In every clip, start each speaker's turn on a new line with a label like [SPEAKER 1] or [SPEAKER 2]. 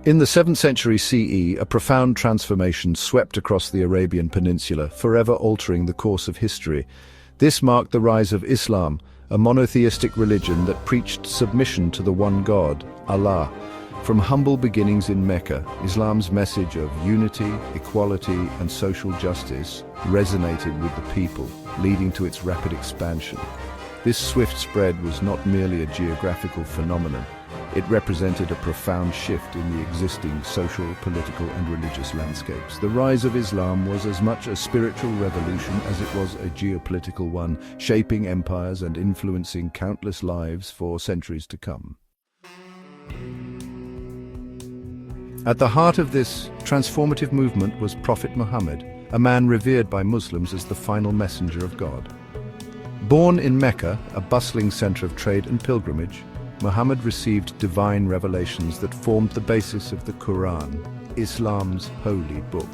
[SPEAKER 1] In the 7th century CE, a profound transformation swept across the Arabian Peninsula, forever altering the course of history. This marked the rise of Islam, a monotheistic religion that preached submission to the one God, Allah. From humble beginnings in Mecca, Islam's message of unity, equality, and social justice resonated with the people, leading to its rapid expansion. This swift spread was not merely a geographical phenomenon. It represented a profound shift in the existing social, political, and religious landscapes. The rise of Islam was as much a spiritual revolution as it was a geopolitical one, shaping empires and influencing countless lives for centuries to come. At the heart of this transformative movement was Prophet Muhammad, a man revered by Muslims as the final messenger of God. Born in Mecca, a bustling center of trade and pilgrimage, Muhammad received divine revelations that formed the basis of the Quran, Islam's holy book.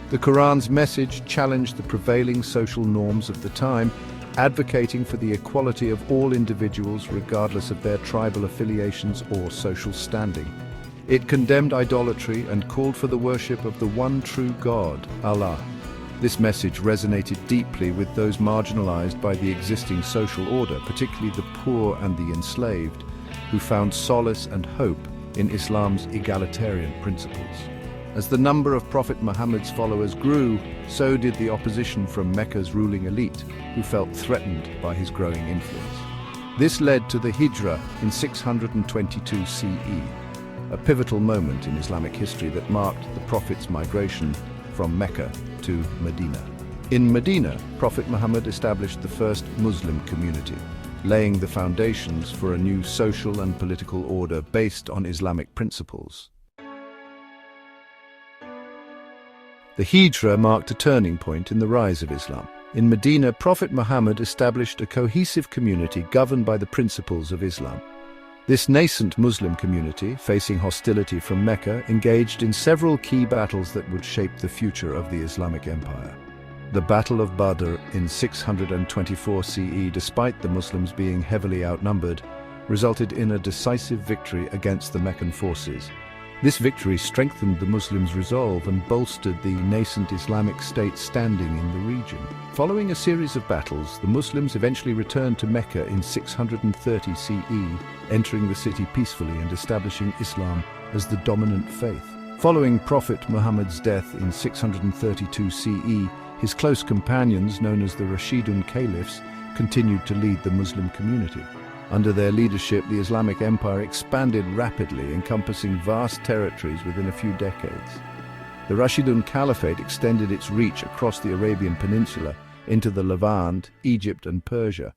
[SPEAKER 1] The Quran's message challenged the prevailing social norms of the time, advocating for the equality of all individuals regardless of their tribal affiliations or social standing. It condemned idolatry and called for the worship of the one true God, Allah. This message resonated deeply with those marginalized by the existing social order, particularly the poor and the enslaved, who found solace and hope in Islam's egalitarian principles. As the number of Prophet Muhammad's followers grew, so did the opposition from Mecca's ruling elite, who felt threatened by his growing influence. This led to the Hijrah in 622 CE, a pivotal moment in Islamic history that marked the Prophet's migration from Mecca to Medina. In Medina, Prophet Muhammad established the first Muslim community, laying the foundations for a new social and political order based on Islamic principles. The Hijrah marked a turning point in the rise of Islam. In Medina, Prophet Muhammad established a cohesive community governed by the principles of Islam. This nascent Muslim community, facing hostility from Mecca, engaged in several key battles that would shape the future of the Islamic Empire. The Battle of Badr in 624 CE, despite the Muslims being heavily outnumbered, resulted in a decisive victory against the Meccan forces. This victory strengthened the Muslims' resolve and bolstered the nascent Islamic State standing in the region. Following a series of battles, the Muslims eventually returned to Mecca in 630 CE, entering the city peacefully and establishing Islam as the dominant faith. Following Prophet Muhammad's death in 632 CE, his close companions, known as the Rashidun Caliphs, continued to lead the Muslim community. Under their leadership, the Islamic Empire expanded rapidly, encompassing vast territories within a few decades. The Rashidun Caliphate extended its reach across the Arabian Peninsula into the Levant, Egypt, and Persia.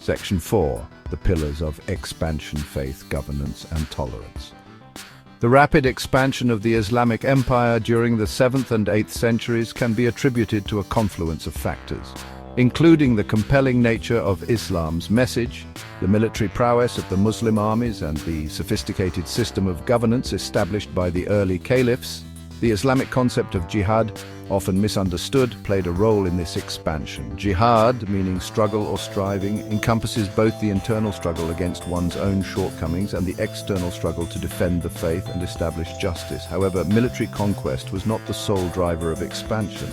[SPEAKER 1] Section 4. The Pillars of Expansion, Faith, Governance, and Tolerance. The rapid expansion of the Islamic Empire during the 7th and 8th centuries can be attributed to a confluence of factors, including the compelling nature of Islam's message, the military prowess of the Muslim armies, and the sophisticated system of governance established by the early caliphs. The Islamic concept of jihad, often misunderstood, played a role in this expansion. Jihad, meaning struggle or striving, encompasses both the internal struggle against one's own shortcomings and the external struggle to defend the faith and establish justice. However, military conquest was not the sole driver of expansion.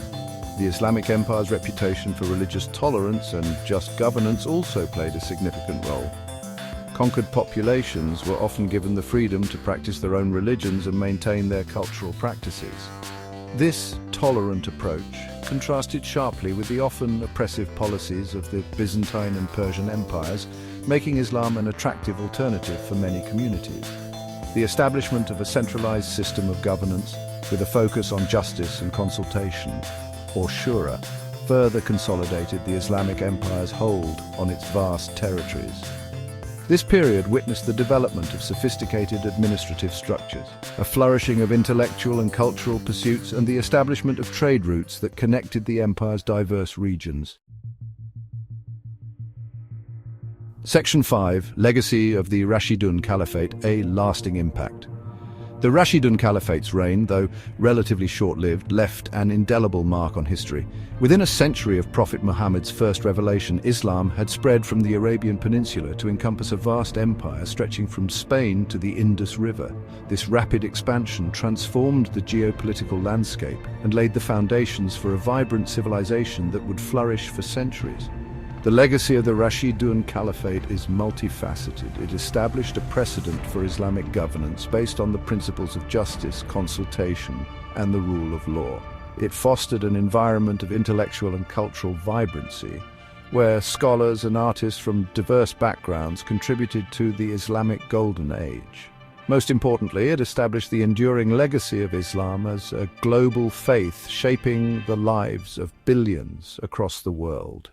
[SPEAKER 1] The Islamic Empire's reputation for religious tolerance and just governance also played a significant role. Conquered populations were often given the freedom to practice their own religions and maintain their cultural practices. This tolerant approach contrasted sharply with the often oppressive policies of the Byzantine and Persian empires, making Islam an attractive alternative for many communities. The establishment of a centralized system of governance with a focus on justice and consultation, or shura, further consolidated the Islamic Empire's hold on its vast territories. This period witnessed the development of sophisticated administrative structures, a flourishing of intellectual and cultural pursuits, and the establishment of trade routes that connected the empire's diverse regions. Section 5. Legacy of the Rashidun Caliphate, a lasting impact. The Rashidun Caliphate's reign, though relatively short-lived, left an indelible mark on history. Within a century of Prophet Muhammad's first revelation, Islam had spread from the Arabian Peninsula to encompass a vast empire stretching from Spain to the Indus River. This rapid expansion transformed the geopolitical landscape and laid the foundations for a vibrant civilization that would flourish for centuries. The legacy of the Rashidun Caliphate is multifaceted. It established a precedent for Islamic governance based on the principles of justice, consultation, and the rule of law. It fostered an environment of intellectual and cultural vibrancy, where scholars and artists from diverse backgrounds contributed to the Islamic Golden Age. Most importantly, it established the enduring legacy of Islam as a global faith shaping the lives of billions across the world.